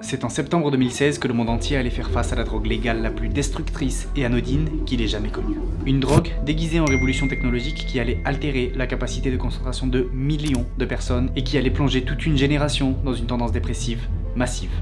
C'est en septembre 2016 que le monde entier allait faire face à la drogue légale la plus destructrice et anodine qu'il ait jamais connue. Une drogue déguisée en révolution technologique qui allait altérer la capacité de concentration de millions de personnes et qui allait plonger toute une génération dans une tendance dépressive massive.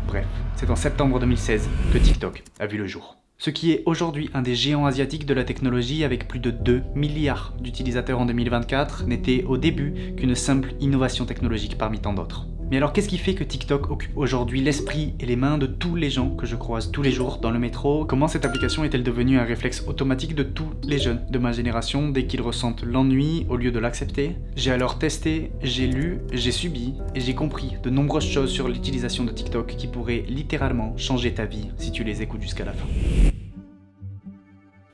Bref, c'est en septembre 2016 que TikTok a vu le jour. Ce qui est aujourd'hui un des géants asiatiques de la technologie avec plus de 2 milliards d'utilisateurs en 2024 n'était au début qu'une simple innovation technologique parmi tant d'autres. Mais alors qu'est-ce qui fait que TikTok occupe aujourd'hui l'esprit et les mains de tous les gens que je croise tous les jours dans le métro? Comment cette application est-elle devenue un réflexe automatique de tous les jeunes de ma génération dès qu'ils ressentent l'ennui au lieu de l'accepter? J'ai alors testé, j'ai lu, j'ai subi et j'ai compris de nombreuses choses sur l'utilisation de TikTok qui pourraient littéralement changer ta vie si tu les écoutes jusqu'à la fin.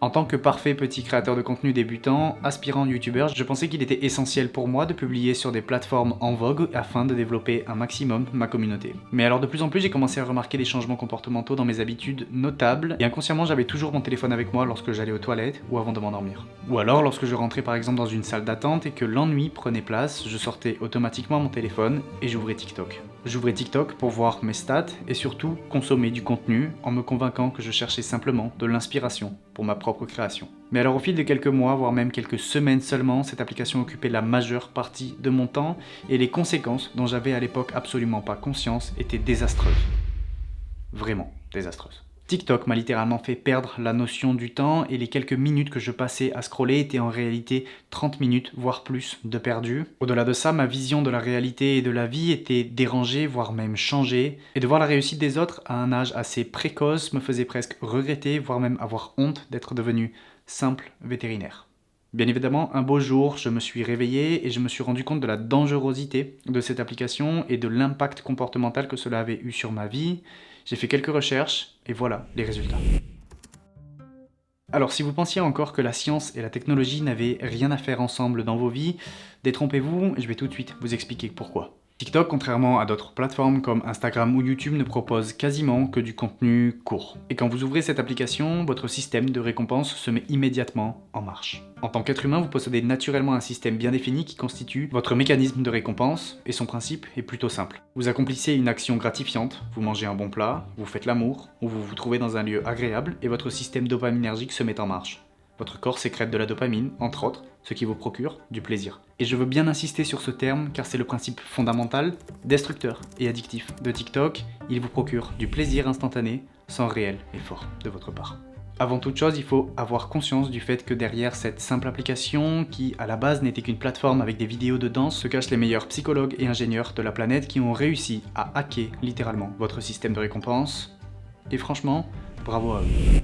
En tant que parfait petit créateur de contenu débutant, aspirant youtubeur, je pensais qu'il était essentiel pour moi de publier sur des plateformes en vogue afin de développer un maximum ma communauté. Mais alors de plus en plus j'ai commencé à remarquer des changements comportementaux dans mes habitudes notables et inconsciemment j'avais toujours mon téléphone avec moi lorsque j'allais aux toilettes ou avant de m'endormir. Ou alors lorsque je rentrais par exemple dans une salle d'attente et que l'ennui prenait place, je sortais automatiquement mon téléphone et j'ouvrais TikTok. J'ouvrais TikTok pour voir mes stats et surtout consommer du contenu en me convainquant que je cherchais simplement de l'inspiration pour ma propre création. Mais alors au fil de quelques mois, voire même quelques semaines seulement, cette application occupait la majeure partie de mon temps et les conséquences dont j'avais à l'époque absolument pas conscience étaient désastreuses. Vraiment désastreuses. TikTok m'a littéralement fait perdre la notion du temps et les quelques minutes que je passais à scroller étaient en réalité 30 minutes, voire plus, de perdu. Au-delà de ça, ma vision de la réalité et de la vie était dérangée, voire même changée. Et de voir la réussite des autres à un âge assez précoce me faisait presque regretter, voire même avoir honte d'être devenu simple vétérinaire. Bien évidemment, un beau jour, je me suis réveillé et je me suis rendu compte de la dangerosité de cette application et de l'impact comportemental que cela avait eu sur ma vie. J'ai fait quelques recherches et voilà les résultats. Alors si vous pensiez encore que la science et la technologie n'avaient rien à faire ensemble dans vos vies, détrompez-vous, je vais tout de suite vous expliquer pourquoi. TikTok, contrairement à d'autres plateformes comme Instagram ou YouTube, ne propose quasiment que du contenu court. Et quand vous ouvrez cette application, votre système de récompense se met immédiatement en marche. En tant qu'être humain, vous possédez naturellement un système bien défini qui constitue votre mécanisme de récompense, et son principe est plutôt simple. Vous accomplissez une action gratifiante, vous mangez un bon plat, vous faites l'amour, ou vous vous trouvez dans un lieu agréable, et votre système dopaminergique se met en marche. Votre corps sécrète de la dopamine, entre autres, ce qui vous procure du plaisir. Et je veux bien insister sur ce terme car c'est le principe fondamental, destructeur et addictif de TikTok. Il vous procure du plaisir instantané sans réel effort de votre part. Avant toute chose, il faut avoir conscience du fait que derrière cette simple application, qui à la base n'était qu'une plateforme avec des vidéos de danse, se cachent les meilleurs psychologues et ingénieurs de la planète qui ont réussi à hacker littéralement votre système de récompense. Et franchement, bravo à eux.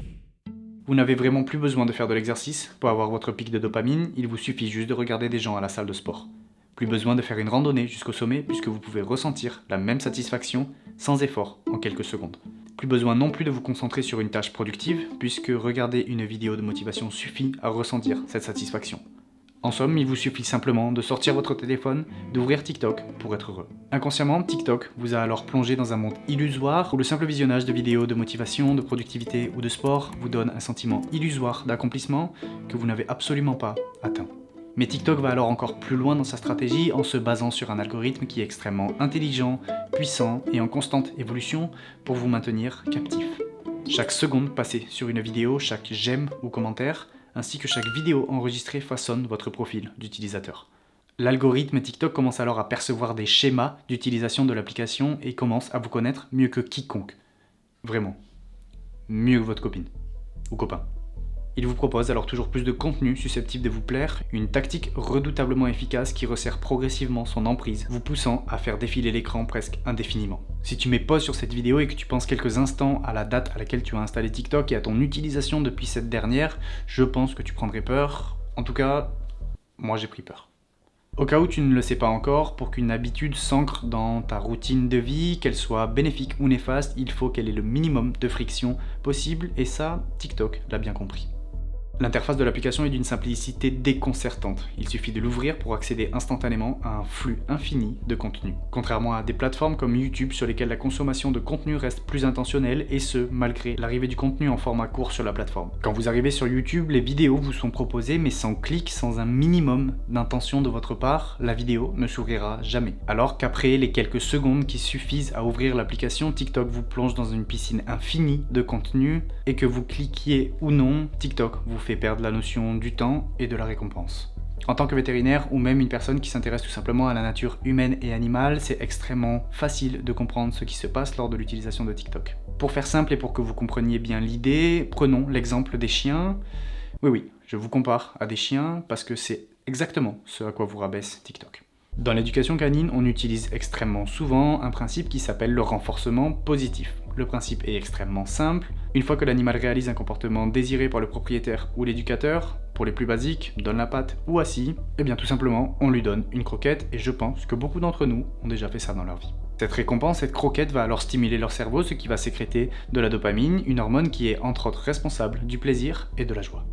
Vous n'avez vraiment plus besoin de faire de l'exercice pour avoir votre pic de dopamine, il vous suffit juste de regarder des gens à la salle de sport. Plus besoin de faire une randonnée jusqu'au sommet puisque vous pouvez ressentir la même satisfaction sans effort en quelques secondes. Plus besoin non plus de vous concentrer sur une tâche productive puisque regarder une vidéo de motivation suffit à ressentir cette satisfaction. En somme, il vous suffit simplement de sortir votre téléphone, d'ouvrir TikTok pour être heureux. Inconsciemment, TikTok vous a alors plongé dans un monde illusoire où le simple visionnage de vidéos de motivation, de productivité ou de sport vous donne un sentiment illusoire d'accomplissement que vous n'avez absolument pas atteint. Mais TikTok va alors encore plus loin dans sa stratégie en se basant sur un algorithme qui est extrêmement intelligent, puissant et en constante évolution pour vous maintenir captif. Chaque seconde passée sur une vidéo, chaque j'aime ou commentaire, ainsi que chaque vidéo enregistrée façonne votre profil d'utilisateur. L'algorithme TikTok commence alors à percevoir des schémas d'utilisation de l'application et commence à vous connaître mieux que quiconque. Vraiment. Mieux que votre copine. Ou copain. Il vous propose alors toujours plus de contenu susceptible de vous plaire, une tactique redoutablement efficace qui resserre progressivement son emprise, vous poussant à faire défiler l'écran presque indéfiniment. Si tu mets pause sur cette vidéo et que tu penses quelques instants à la date à laquelle tu as installé TikTok et à ton utilisation depuis cette dernière, je pense que tu prendrais peur. En tout cas, moi j'ai pris peur. Au cas où tu ne le sais pas encore, pour qu'une habitude s'ancre dans ta routine de vie, qu'elle soit bénéfique ou néfaste, il faut qu'elle ait le minimum de friction possible et ça, TikTok l'a bien compris. L'interface de l'application est d'une simplicité déconcertante. Il suffit de l'ouvrir pour accéder instantanément à un flux infini de contenu. Contrairement à des plateformes comme YouTube sur lesquelles la consommation de contenu reste plus intentionnelle, et ce, malgré l'arrivée du contenu en format court sur la plateforme. Quand vous arrivez sur YouTube, les vidéos vous sont proposées, mais sans clic, sans un minimum d'intention de votre part, la vidéo ne s'ouvrira jamais. Alors qu'après les quelques secondes qui suffisent à ouvrir l'application, TikTok vous plonge dans une piscine infinie de contenu, et que vous cliquiez ou non, TikTok vous fait perdre la notion du temps et de la récompense. En tant que vétérinaire ou même une personne qui s'intéresse tout simplement à la nature humaine et animale, c'est extrêmement facile de comprendre ce qui se passe lors de l'utilisation de TikTok. Pour faire simple et pour que vous compreniez bien l'idée, prenons l'exemple des chiens. Oui, je vous compare à des chiens parce que c'est exactement ce à quoi vous rabaisse TikTok. Dans l'éducation canine, on utilise extrêmement souvent un principe qui s'appelle le renforcement positif. Le principe est extrêmement simple. Une fois que l'animal réalise un comportement désiré par le propriétaire ou l'éducateur, pour les plus basiques, donne la patte ou assis, eh bien tout simplement, on lui donne une croquette, et je pense que beaucoup d'entre nous ont déjà fait ça dans leur vie. Cette récompense, cette croquette va alors stimuler leur cerveau, ce qui va sécréter de la dopamine, une hormone qui est entre autres responsable du plaisir et de la joie.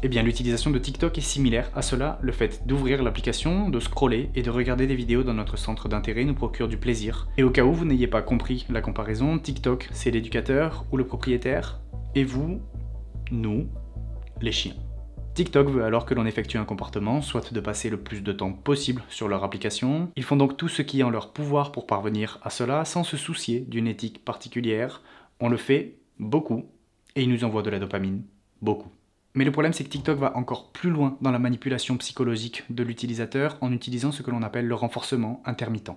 Eh bien, l'utilisation de TikTok est similaire à cela. Le fait d'ouvrir l'application, de scroller et de regarder des vidéos dans notre centre d'intérêt nous procure du plaisir. Et au cas où vous n'ayez pas compris la comparaison, TikTok, c'est l'éducateur ou le propriétaire, et vous, nous, les chiens. TikTok veut alors que l'on effectue un comportement, soit de passer le plus de temps possible sur leur application. Ils font donc tout ce qui est en leur pouvoir pour parvenir à cela, sans se soucier d'une éthique particulière. On le fait beaucoup, et ils nous envoient de la dopamine, beaucoup. Mais le problème, c'est que TikTok va encore plus loin dans la manipulation psychologique de l'utilisateur en utilisant ce que l'on appelle le renforcement intermittent.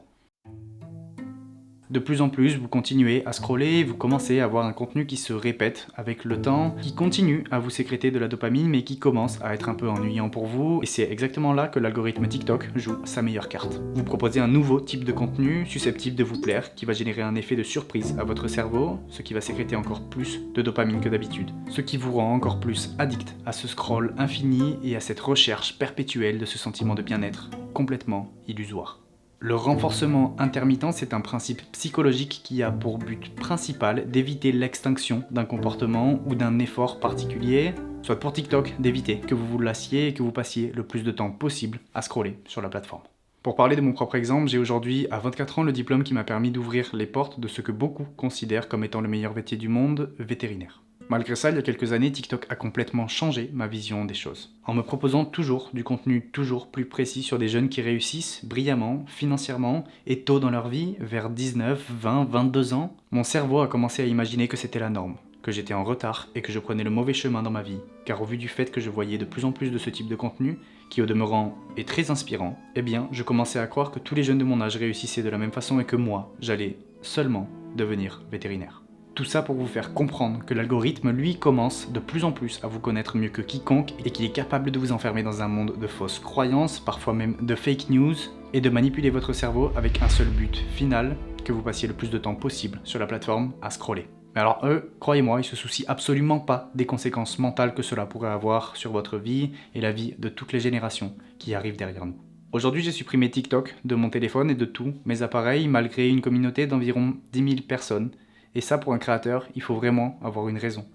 De plus en plus, vous continuez à scroller, vous commencez à avoir un contenu qui se répète avec le temps, qui continue à vous sécréter de la dopamine, mais qui commence à être un peu ennuyant pour vous, et c'est exactement là que l'algorithme TikTok joue sa meilleure carte. Vous proposez un nouveau type de contenu susceptible de vous plaire, qui va générer un effet de surprise à votre cerveau, ce qui va sécréter encore plus de dopamine que d'habitude, ce qui vous rend encore plus addict à ce scroll infini et à cette recherche perpétuelle de ce sentiment de bien-être complètement illusoire. Le renforcement intermittent, c'est un principe psychologique qui a pour but principal d'éviter l'extinction d'un comportement ou d'un effort particulier, soit pour TikTok d'éviter que vous vous lassiez et que vous passiez le plus de temps possible à scroller sur la plateforme. Pour parler de mon propre exemple, j'ai aujourd'hui à 24 ans le diplôme qui m'a permis d'ouvrir les portes de ce que beaucoup considèrent comme étant le meilleur métier du monde, vétérinaire. Malgré ça, il y a quelques années, TikTok a complètement changé ma vision des choses. En me proposant toujours du contenu toujours plus précis sur des jeunes qui réussissent brillamment, financièrement et tôt dans leur vie, vers 19, 20, 22 ans, mon cerveau a commencé à imaginer que c'était la norme, que j'étais en retard et que je prenais le mauvais chemin dans ma vie. Car au vu du fait que je voyais de plus en plus de ce type de contenu, qui au demeurant est très inspirant, eh bien je commençais à croire que tous les jeunes de mon âge réussissaient de la même façon et que moi, j'allais seulement devenir vétérinaire. Tout ça pour vous faire comprendre que l'algorithme, lui, commence de plus en plus à vous connaître mieux que quiconque et qu'il est capable de vous enfermer dans un monde de fausses croyances, parfois même de fake news, et de manipuler votre cerveau avec un seul but final, que vous passiez le plus de temps possible sur la plateforme à scroller. Mais alors eux, croyez-moi, ils se soucient absolument pas des conséquences mentales que cela pourrait avoir sur votre vie et la vie de toutes les générations qui arrivent derrière nous. Aujourd'hui, j'ai supprimé TikTok de mon téléphone et de tous mes appareils, malgré une communauté d'environ 10 000 personnes. Et ça, pour un créateur, il faut vraiment avoir une raison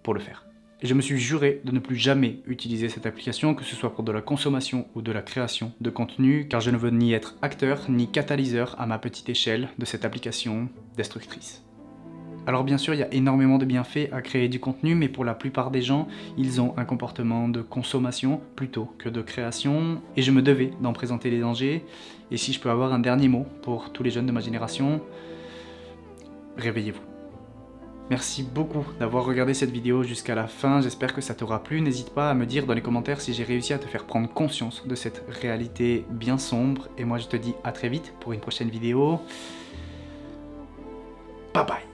pour le faire. Et je me suis juré de ne plus jamais utiliser cette application, que ce soit pour de la consommation ou de la création de contenu, car je ne veux ni être acteur ni catalyseur à ma petite échelle de cette application destructrice. Alors bien sûr, il y a énormément de bienfaits à créer du contenu, mais pour la plupart des gens, ils ont un comportement de consommation plutôt que de création, et je me devais d'en présenter les dangers. Et si je peux avoir un dernier mot pour tous les jeunes de ma génération, réveillez-vous. Merci beaucoup d'avoir regardé cette vidéo jusqu'à la fin, j'espère que ça t'aura plu. N'hésite pas à me dire dans les commentaires si j'ai réussi à te faire prendre conscience de cette réalité bien sombre. Et moi je te dis à très vite pour une prochaine vidéo. Bye bye.